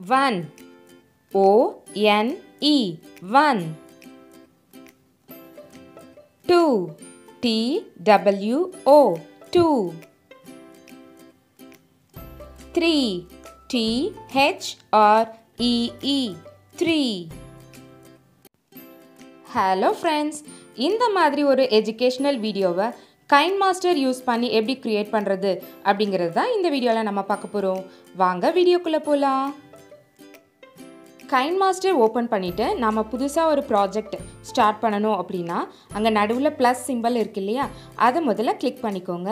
one. O-N-E, one. Two. T-W-O, two. Three. T-H-R-E-E, three. Hello friends, இந்த மாதிரி ஒரு educational வீடியோவை கைன்மாஸ்டர் யூஸ் பண்ணி எப்படி கிரியேட் பண்ணுறது அப்படிங்கிறது தான் இந்த வீடியோவில் நம்ம பார்க்க போகிறோம். வாங்க வீடியோக்குள்ளே போகலாம். கைன்மாஸ்டர் ஓப்பன் பண்ணிவிட்டு நம்ம புதுசாக ஒரு ப்ராஜெக்ட் ஸ்டார்ட் பண்ணணும் அப்படின்னா அங்கே நடுவில் ப்ளஸ் சிம்பிள் இருக்கு இல்லையா, அதை முதல்ல கிளிக் பண்ணிக்கோங்க.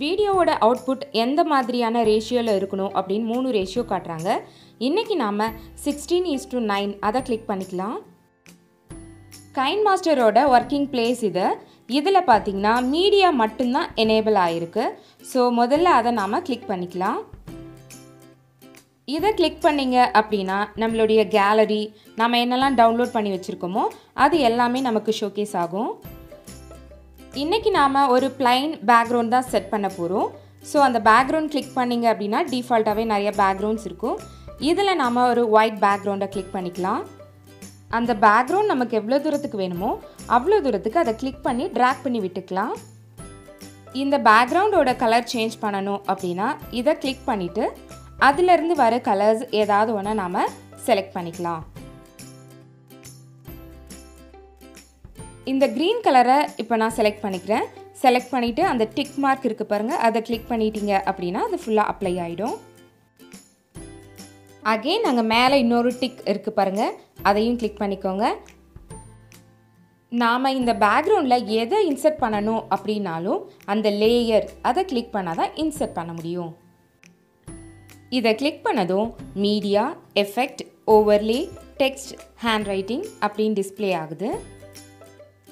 வீடியோவோட அவுட்புட் எந்த மாதிரியான ரேஷியோவில் இருக்கணும் அப்படின்னு 3 ரேஷியோ காட்டுறாங்க. இன்றைக்கி நாம் 16:9 அதை கிளிக் பண்ணிக்கலாம். கைன்மாஸ்டரோட ஒர்க்கிங் பிளேஸ் இதில் பார்த்திங்கன்னா மீடியா மட்டும்தான் எனேபிள் ஆகிருக்கு. ஸோ முதல்ல அதை நாம் கிளிக் பண்ணிக்கலாம். இதை கிளிக் பண்ணிங்க அப்படின்னா நம்மளுடைய கேலரி, நம்ம என்னெல்லாம் டவுன்லோட் பண்ணி வச்சுருக்கோமோ அது எல்லாமே நமக்கு ஷோகேஸ் ஆகும். இன்றைக்கி நாம் ஒரு பிளைன் பேக்ரவுண்ட் தான் செட் பண்ண போகிறோம். ஸோ அந்த பேக்ரவுண்ட் கிளிக் பண்ணிங்க அப்படின்னா டிஃபால்ட்டாகவே நிறைய பேக்ரவுண்ட்ஸ் இருக்கும். இதில் நாம் ஒரு ஒயிட் பேக்ரவுண்டை கிளிக் பண்ணிக்கலாம். அந்த பேக்ரவுண்ட் நமக்கு எவ்வளோ தூரத்துக்கு வேணுமோ அவ்வளோ தூரத்துக்கு அதை கிளிக் பண்ணி ட்ராக் பண்ணி விட்டுக்கலாம். இந்த பேக்ரவுண்டோட கலர் சேஞ்ச் பண்ணணும் அப்படின்னா இதை கிளிக் பண்ணிவிட்டு அதிலிருந்து வர கலர்ஸ் ஏதாவது ஒன்று நாம் செலக்ட் பண்ணிக்கலாம். இந்த க்ரீன் கலரை இப்போ நான் செலக்ட் பண்ணிக்கிறேன். செலக்ட் பண்ணிவிட்டு அந்த டிக் மார்க் இருக்குது பாருங்கள், அதை கிளிக் பண்ணிட்டீங்க அப்படின்னா அது ஃபுல்லாக அப்ளை ஆகிடும். அகெயின் அங்கே மேலே இன்னொரு டிக் இருக்குது பாருங்கள், அதையும் கிளிக் பண்ணிக்கோங்க. நாம் இந்த பேக்ரவுண்டில் எதை இன்சர்ட் பண்ணணும் அப்படின்னாலும் அந்த லேயர் அதை கிளிக் பண்ணால் தான் இன்சர்ட் பண்ண முடியும். இதை கிளிக் பண்ணதும் media, effect, overlay, text, hand writing அப்படின்னு டிஸ்பிளே ஆகுது.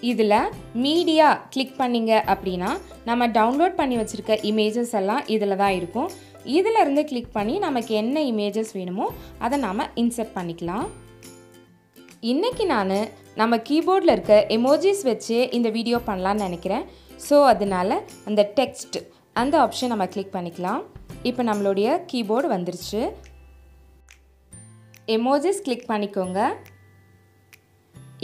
இதில் மீடியா கிளிக் பண்ணிங்க அப்படின்னா நம்ம டவுன்லோட் பண்ணி வச்சுருக்க இமேஜஸ் எல்லாம் இதில் தான் இருக்கும். இதிலிருந்து கிளிக் பண்ணி நமக்கு என்ன இமேஜஸ் வேணுமோ அதை நாம் இன்சர்ட் பண்ணிக்கலாம். இன்றைக்கி நான் நம்ம கீபோர்டில் இருக்க எமோஜிஸ் வச்சு இந்த வீடியோ பண்ணலான்னு நினைக்கிறேன். ஸோ அதனால் அந்த டெக்ஸ்ட் அந்த ஆப்ஷன் நம்ம கிளிக் பண்ணிக்கலாம். இப்போ நம்மளுடைய கீபோர்டு வந்துருச்சு. எமோஜிஸ் கிளிக் பண்ணிக்கோங்க.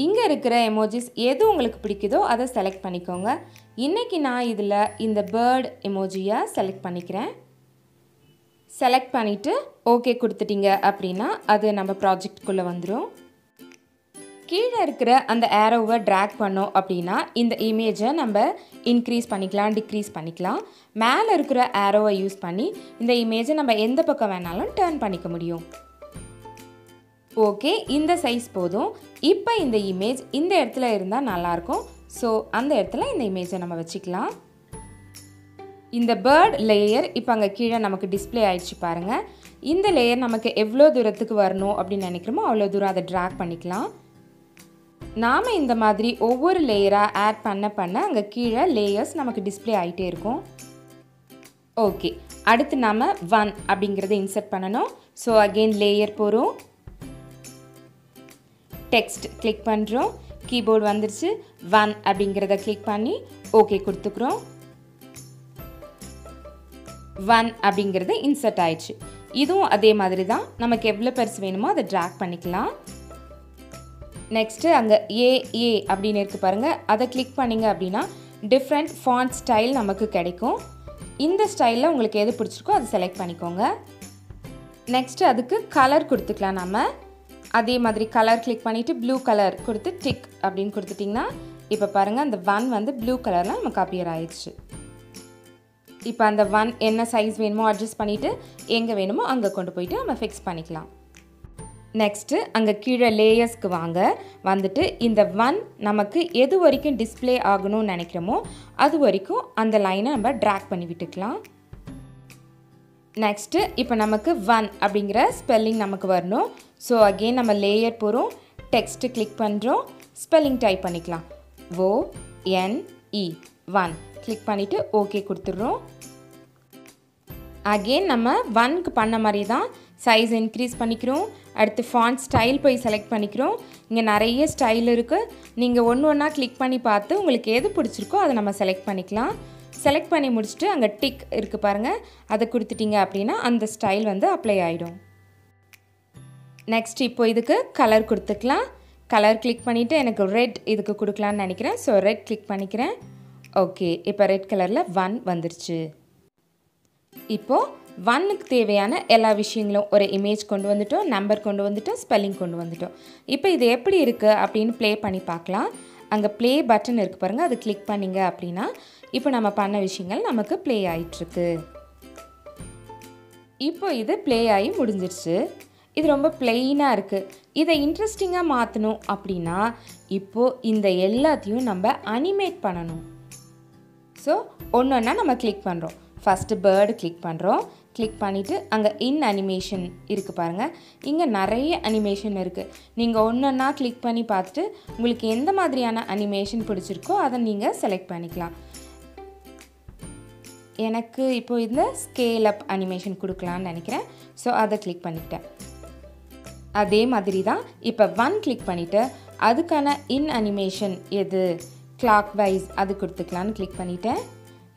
இங்கே இருக்கிற எமோஜிஸ் எது உங்களுக்கு பிடிக்குதோ அதை செலக்ட் பண்ணிக்கோங்க. இன்றைக்கி நான் இதில் இந்த பேர்ட் எமோஜியை செலக்ட் பண்ணிக்கிறேன். செலக்ட் பண்ணிவிட்டு ஓகே கொடுத்துட்டிங்க அப்படின்னா அது நம்ம ப்ராஜெக்ட்குள்ளே வந்துடும். கீழே இருக்கிற அந்த ஏரோவை ட்ராக் பண்ணோம் அப்படின்னா இந்த இமேஜை நம்ம இன்க்ரீஸ் பண்ணிக்கலாம், டிக்ரீஸ் பண்ணிக்கலாம். மேலே இருக்கிற ஏரோவை யூஸ் பண்ணி இந்த இமேஜை நம்ம எந்த பக்கம் வேணாலும் டர்ன் பண்ணிக்க முடியும். ஓகே, இந்த சைஸ் போதும். இப்போ இந்த இமேஜ் இந்த இடத்துல இருந்தால் நல்லாயிருக்கும். ஸோ அந்த இடத்துல இந்த இமேஜை நம்ம வச்சுக்கலாம். இந்த பேர்ட் லேயர் இப்போ அங்கே கீழே நமக்கு டிஸ்பிளே ஆகிடுச்சு பாருங்கள். இந்த லேயர் நமக்கு எவ்வளோ தூரத்துக்கு வரணும் அப்படின்னு நினைக்கிறோமோ அவ்வளோ தூரம் அதை ட்ராக் பண்ணிக்கலாம். நாம் இந்த மாதிரி ஒவ்வொரு லேயராக ஆட் பண்ண அங்கே கீழே லேயர்ஸ் நமக்கு டிஸ்பிளே ஆகிட்டே இருக்கும். ஓகே, அடுத்து நாம் 1 அப்படிங்கிறத இன்சர்ட் பண்ணணும். ஸோ அகெயின் லேயர் போகிறோம், டெக்ஸ்ட் கிளிக் பண்ணுறோம், கீபோர்டு வந்துருச்சு. 1 அப்படிங்கிறத கிளிக் பண்ணி ஓகே கொடுத்துக்கிறோம். 1 அப்படிங்கிறது இன்சர்ட் ஆயிடுச்சு. இதுவும் அதே மாதிரி தான், நமக்கு எவ்வளோ பெருசு வேணுமோ அதை ட்ராக் பண்ணிக்கலாம். நெக்ஸ்ட்டு அங்கே ஏ அப்படின்னு இருக்குது பாருங்கள், அதை கிளிக் பண்ணிங்க அப்படின்னா டிஃப்ரெண்ட் ஃபாண்ட் ஸ்டைல் நமக்கு கிடைக்கும். இந்த ஸ்டைலில் உங்களுக்கு எது பிடிச்சிருக்கோ அதை செலக்ட் பண்ணிக்கோங்க. நெக்ஸ்ட்டு அதுக்கு கலர் கொடுத்துக்கலாம். நம்ம அதே மாதிரி கலர் கிளிக் பண்ணிவிட்டு ப்ளூ கலர் கொடுத்து டிக் அப்படின்னு கொடுத்துட்டிங்கன்னா இப்போ பாருங்கள் அந்த 1 வந்து ப்ளூ கலரில் நமக்கு அப்பியர் ஆயிடுச்சு. இப்போ அந்த 1 என்ன சைஸ் வேணுமோ அட்ஜஸ்ட் பண்ணிவிட்டு எங்கே வேணுமோ அங்கே கொண்டு போயிட்டு நம்ம ஃபிக்ஸ் பண்ணிக்கலாம். நெக்ஸ்ட்டு அங்கே கீழே லேயர்ஸ்க்கு வந்துட்டு இந்த 1 நமக்கு எது வரைக்கும் டிஸ்பிளே ஆகணும்னு நினைக்கிறோமோ அது வரைக்கும் அந்த லைனை நம்ம ட்ராக் பண்ணி விட்டுக்கலாம். நெக்ஸ்ட்டு இப்போ நமக்கு 1 அப்படிங்கிற ஸ்பெல்லிங் நமக்கு வரணும். ஸோ அகெயின் நம்ம லேயர் போகிறோம், டெக்ஸ்ட்டு கிளிக் பண்ணுறோம், ஸ்பெல்லிங் டைப் பண்ணிக்கலாம். O-N-E 1 கிளிக் பண்ணிவிட்டு ஓகே கொடுத்துட்றோம். அகெயின் நம்ம 1க்கு பண்ண மாதிரி தான் சைஸ் இன்க்ரீஸ் பண்ணிக்கிறோம். அடுத்து ஃபாண்ட் ஸ்டைல் போய் செலக்ட் பண்ணிக்கிறோம். இங்கே நிறைய ஸ்டைல் இருக்குது. நீங்கள் ஒன்று ஒன்றா கிளிக் பண்ணி பார்த்து உங்களுக்கு எது பிடிச்சிருக்கோ அதை நம்ம செலக்ட் பண்ணிக்கலாம். செலக்ட் பண்ணி முடிச்சுட்டு அங்கே டிக் இருக்குது பாருங்கள், அதை கொடுத்துட்டிங்க அப்படின்னா அந்த ஸ்டைல் வந்து அப்ளை ஆகிடும். நெக்ஸ்ட் இப்போ இதுக்கு கலர் கொடுத்துக்கலாம். கலர் கிளிக் பண்ணிவிட்டு எனக்கு ரெட் இதுக்கு கொடுக்கலான்னு நினைக்கிறேன். ஸோ ரெட் கிளிக் பண்ணிக்கிறேன். ஓகே, இப்போ ரெட் கலரில் 1 வந்துருச்சு. இப்போது 1க்கு தேவையான எல்லா விஷயங்களும் ஒரு இமேஜ் கொண்டு வந்துட்டோம், நம்பர் கொண்டு வந்துட்டோம், ஸ்பெல்லிங் கொண்டு வந்துட்டோம். இப்போ இது எப்படி இருக்குது அப்படின்னு ப்ளே பண்ணி பார்க்கலாம். அங்கே ப்ளே பட்டன் இருக்குது பாருங்கள், அது கிளிக் பண்ணிங்க அப்படின்னா இப்போ நம்ம பண்ண விஷயங்கள் நமக்கு ப்ளே ஆகிட்டுருக்கு. இப்போ இது ப்ளே ஆகி முடிஞ்சிருச்சு. இது ரொம்ப பிளெயினாக இருக்குது. இதை இன்ட்ரெஸ்டிங்காக மாற்றணும் அப்படின்னா இப்போது இந்த எல்லாத்தையும் நம்ம அனிமேட் பண்ணணும். ஸோ ஒன்று ஒன்றா நம்ம கிளிக் பண்ணுறோம். ஃபஸ்ட்டு பேர்டு கிளிக் பண்ணுறோம். கிளிக் பண்ணிவிட்டு அங்கே இன் அனிமேஷன் இருக்குது பாருங்கள். இங்கே நிறைய அனிமேஷன் இருக்குது. நீங்கள் ஒன்று ஒன்றா கிளிக் பண்ணி பார்த்துட்டு உங்களுக்கு எந்த மாதிரியான அனிமேஷன் பிடிச்சிருக்கோ அதை நீங்கள் செலக்ட் பண்ணிக்கலாம். எனக்கு இப்போது இந்த ஸ்கேல் அப் அனிமேஷன் கொடுக்கலான்னு நினைக்கிறேன். ஸோ அதை கிளிக் பண்ணிக்கிட்டேன். அதே மாதிரி தான் இப்போ 1 கிளிக் பண்ணிவிட்டு அதுக்கான இன் அனிமேஷன் எது கிளாக் வைஸ் அது கொடுத்துக்கலான்னு கிளிக் பண்ணிவிட்டேன்.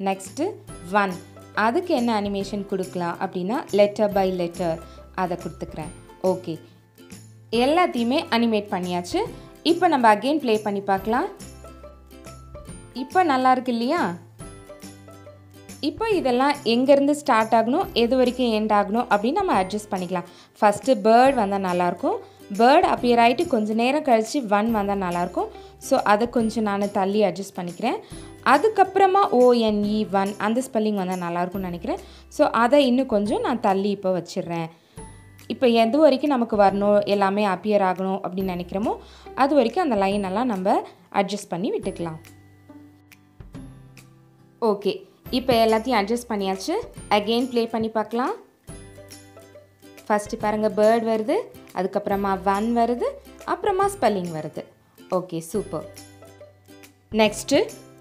நெக்ஸ்ட்டு 1 அதுக்கு என்ன அனிமேஷன் கொடுக்கலாம் அப்படின்னா லெட்டர் பை லெட்டர் அதை கொடுத்துக்கிறேன். ஓகே, எல்லாத்தையுமே அனிமேட் பண்ணியாச்சு. இப்போ நம்ம அகெயின் ப்ளே பண்ணி பார்க்கலாம். இப்போ நல்லா இருக்கு இல்லையா? இப்போ இதெல்லாம் எங்கேருந்து ஸ்டார்ட் ஆகணும், எது வரைக்கும் எண்ட் ஆகணும் அப்படின்னு நம்ம அட்ஜஸ்ட் பண்ணிக்கலாம். ஃபஸ்ட்டு பேர்ட் வந்தால் நல்லாயிருக்கும். பேர்ட் அப்பியர் ஆகிட்டு கொஞ்சம் நேரம் கழித்து 1 வந்தால் நல்லாயிருக்கும். ஸோ அதை கொஞ்சம் நான் தள்ளி அட்ஜஸ்ட் பண்ணிக்கிறேன். அதுக்கப்புறமா ONE 1 அந்த ஸ்பெல்லிங் வந்தால் நல்லாயிருக்கும்னு நினைக்கிறேன். ஸோ அதை இன்னும் கொஞ்சம் நான் தள்ளி இப்போ வச்சிடுறேன். இப்போ எது வரைக்கும் நமக்கு வரணும், எல்லாமே அப்பியர் ஆகணும் அப்படின்னு நினைக்கிறோமோ அது வரைக்கும் அந்த லைனெல்லாம் நம்ம அட்ஜஸ்ட் பண்ணி விட்டுக்கலாம். ஓகே, இப்போ எல்லாத்தையும் அட்ஜஸ்ட் பண்ணியாச்சு. அகெயின் ப்ளே பண்ணி பார்க்கலாம். ஃபஸ்ட்டு பாருங்கள், பேர்ட் வருது, அதுக்கப்புறமா 1 வருது, அப்புறமா ஸ்பெல்லிங் வருது. Okay, super. நெக்ஸ்ட்டு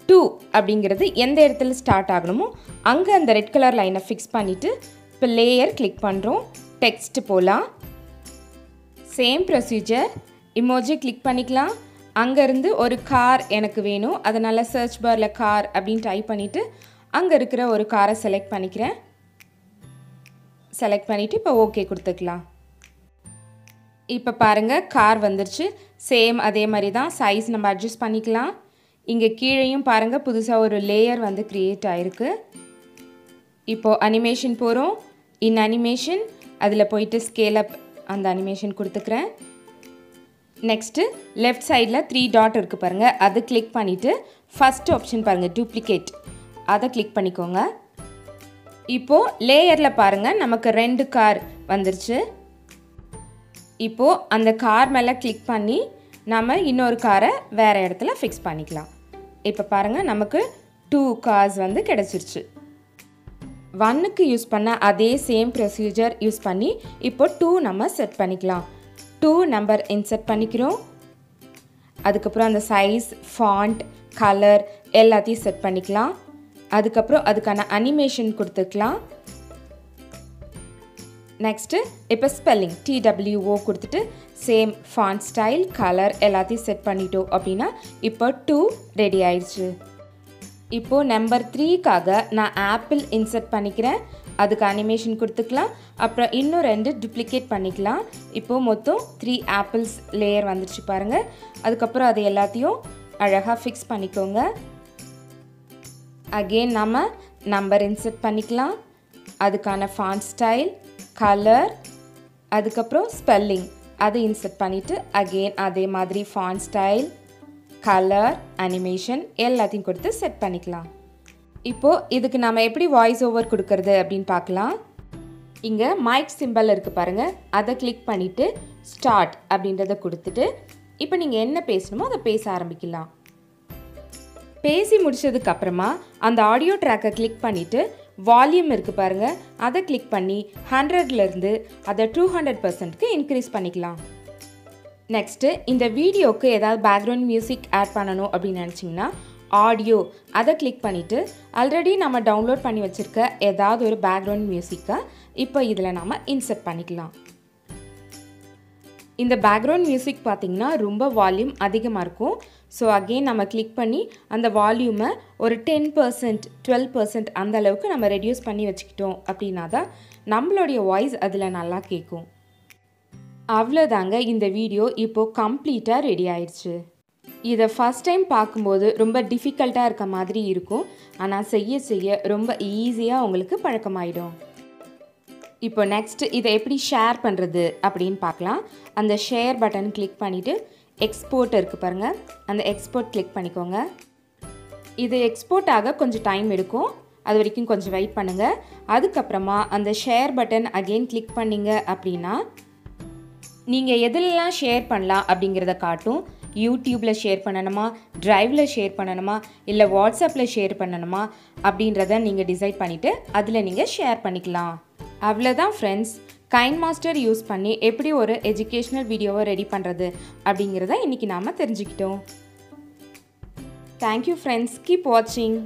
2 அப்படிங்கிறது எந்த இடத்துல ஸ்டார்ட் ஆகணுமோ அங்கே அந்த ரெட் கலர் லைனை ஃபிக்ஸ் பண்ணிவிட்டு இப்போ லேயர் கிளிக் பண்ணுறோம். டெக்ஸ்ட் போகலாம். Same procedure. இமோஜி கிளிக் பண்ணிக்கலாம். அங்கேருந்து ஒரு கார் எனக்கு வேணும், அதனால் சர்ச் பாரில் கார் அப்படின்னு டைப் பண்ணிவிட்டு அங்கே இருக்கிற ஒரு காரை செலக்ட் பண்ணிக்கிறேன். செலக்ட் பண்ணிவிட்டு இப்போ ஓகே கொடுத்துக்கலாம். இப்போ பாருங்கள், கார் வந்துருச்சு. சேம் அதே மாதிரி தான் சைஸ் நம்ம அட்ஜஸ்ட் பண்ணிக்கலாம். இங்கே கீழேயும் பாருங்கள், புதுசாக ஒரு லேயர் வந்து க்ரியேட் ஆகிருக்கு. இப்போது அனிமேஷன் போகிறோம். இன் அனிமேஷன் அதில் போயிட்டு ஸ்கேல் அப் அந்த அனிமேஷன் கொடுத்துக்கிறேன். நெக்ஸ்ட்டு லெஃப்ட் சைடில் 3 டாட் இருக்குது பாருங்கள், அது கிளிக் பண்ணிவிட்டு ஃபஸ்ட் ஆப்ஷன் பாருங்கள் டூப்ளிகேட் அதை கிளிக் பண்ணிக்கோங்க. இப்போது லேயரில் பாருங்கள் நமக்கு 2 கார் வந்துருச்சு. இப்போது அந்த கார் மேலே கிளிக் பண்ணி நம்ம இன்னொரு காரை வேறு இடத்துல ஃபிக்ஸ் பண்ணிக்கலாம். இப்போ பாருங்கள் நமக்கு 2 கார்ஸ் வந்து கிடச்சிருச்சு. 1க்கு யூஸ் பண்ண அதே சேம் ப்ரொசீஜர் யூஸ் பண்ணி இப்போ 2 நம்ம செட் பண்ணிக்கலாம். 2 நம்பர் இன்செர்ட் பண்ணிக்கிறோம். அதுக்கப்புறம் அந்த சைஸ், ஃபாண்ட், கலர் எல்லாத்தையும் செட் பண்ணிக்கலாம். அதுக்கப்புறம் அதுக்கான அனிமேஷன் கொடுத்துக்கலாம். நெக்ஸ்ட்டு இப்போ ஸ்பெல்லிங் TWO கொடுத்துட்டு சேம் ஃபாண்ட் ஸ்டைல், கலர் எல்லாத்தையும் செட் பண்ணிட்டோம் அப்படின்னா இப்போ 2 ரெடி ஆயிடுச்சு. இப்போது நம்பர் 3க்காக நான் ஆப்பிள் இன்செர்ட் பண்ணிக்கிறேன். அதுக்கு அனிமேஷன் கொடுத்துக்கலாம். அப்புறம் இன்னும் 2 டூப்ளிகேட் பண்ணிக்கலாம். இப்போது மொத்தம் 3 ஆப்பிள்ஸ் லேயர் வந்துடுச்சு பாருங்கள். அதுக்கப்புறம் அது எல்லாத்தையும் அழகாக ஃபிக்ஸ் பண்ணிக்கோங்க. அகெயின் நம்ம நம்பர் இன்செர்ட் பண்ணிக்கலாம். அதுக்கான ஃபாண்ட் ஸ்டைல், கலர், அதுக்கப்புறம் ஸ்பெல்லிங் அதை இன்செர்ட் பண்ணிவிட்டு அகெயின் அதே மாதிரி ஃபாண்ட் ஸ்டைல், கலர், அனிமேஷன் எல்லாத்தையும் கொடுத்து செட் பண்ணிக்கலாம். இப்போது இதுக்கு நம்ம எப்படி வாய்ஸ் ஓவர் கொடுக்கறது அப்படின்னு பார்க்கலாம். இங்கே மைக் சிம்பல் இருக்குது பாருங்கள், அதை கிளிக் பண்ணிவிட்டு ஸ்டார்ட் அப்படின்றத கொடுத்துட்டு இப்போ நீங்கள் என்ன பேசணுமோ அதை பேச ஆரம்பிக்கலாம். பேசி முடிச்சதுக்கப்புறமா அந்த ஆடியோ ட்ராக்கை கிளிக் பண்ணிவிட்டு வால்யூம் இருக்குது பாருங்கள், அதை கிளிக் பண்ணி 100லேருந்து அதை 200%க்கு இன்க்ரீஸ் பண்ணிக்கலாம். நெக்ஸ்ட்டு இந்த வீடியோவுக்கு ஏதாவது பேக்ரவுண்ட் மியூசிக் ஆட் பண்ணணும் அப்படின்னு நினச்சிங்கன்னா ஆடியோ அதை கிளிக் பண்ணிவிட்டு ஆல்ரெடி நம்ம டவுன்லோட் பண்ணி வச்சுருக்க ஏதாவது ஒரு பேக்ரவுண்ட் மியூசிக்கை இப்போ இதில் நம்ம இன்செர்ட் பண்ணிக்கலாம். இந்த பேக்ரவுண்ட் மியூசிக் பார்த்திங்கன்னா ரொம்ப வால்யூம் அதிகமாக இருக்கும். ஸோ அகெயின் நம்ம கிளிக் பண்ணி அந்த வால்யூமை ஒரு 10%, 12% அந்த அளவுக்கு நம்ம ரெடியூஸ் பண்ணி வச்சுக்கிட்டோம் அப்படின்னா தான் நம்மளுடைய வாய்ஸ் அதில் நல்லா கேட்கும். அவ்வளோதாங்க, இந்த வீடியோ இப்போது கம்ப்ளீட்டாக ரெடி ஆயிடுச்சு. இதை ஃபஸ்ட் டைம் பார்க்கும்போது ரொம்ப டிஃபிகல்ட்டாக இருக்க மாதிரி இருக்கும். ஆனால் செய்ய செய்ய ரொம்ப ஈஸியாக உங்களுக்கு பழக்கமாயிடும். இப்போ நெக்ஸ்ட் இதை எப்படி ஷேர் பண்ணுறது அப்படின்னு பார்க்கலாம். அந்த ஷேர் பட்டன் கிளிக் பண்ணிவிட்டு எக்ஸ்போர்ட் இருக்குது பாருங்கள், அந்த எக்ஸ்போர்ட் கிளிக் பண்ணிக்கோங்க. இது எக்ஸ்போர்ட் ஆக கொஞ்சம் டைம் எடுக்கும், அது வரைக்கும் கொஞ்சம் வெயிட் பண்ணுங்கள். அதுக்கப்புறமா அந்த ஷேர் பட்டன் அகெயின் கிளிக் பண்ணிங்க அப்படின்னா நீங்கள் எதுலலாம் ஷேர் பண்ணலாம் அப்படிங்கிறத காட்டும். யூடியூப்பில் ஷேர் பண்ணணுமா, ட்ரைவில் ஷேர் பண்ணணுமா, இல்லை வாட்ஸ்அப்பில் ஷேர் பண்ணணுமா அப்படின்றத நீங்கள் டிசைட் பண்ணிவிட்டு அதில் நீங்கள் ஷேர் பண்ணிக்கலாம். அவ்வளோதான் ஃப்ரெண்ட்ஸ், கைன்மாஸ்டர் யூஸ் பண்ணி எப்படி ஒரு எஜுகேஷ்னல் வீடியோவை ரெடி பண்ணுறது அப்படிங்கிறத இன்றைக்கி நாம் தெரிஞ்சுக்கிட்டோம். தேங்க்யூ ஃப்ரெண்ட்ஸ், கீப் வாட்சிங்.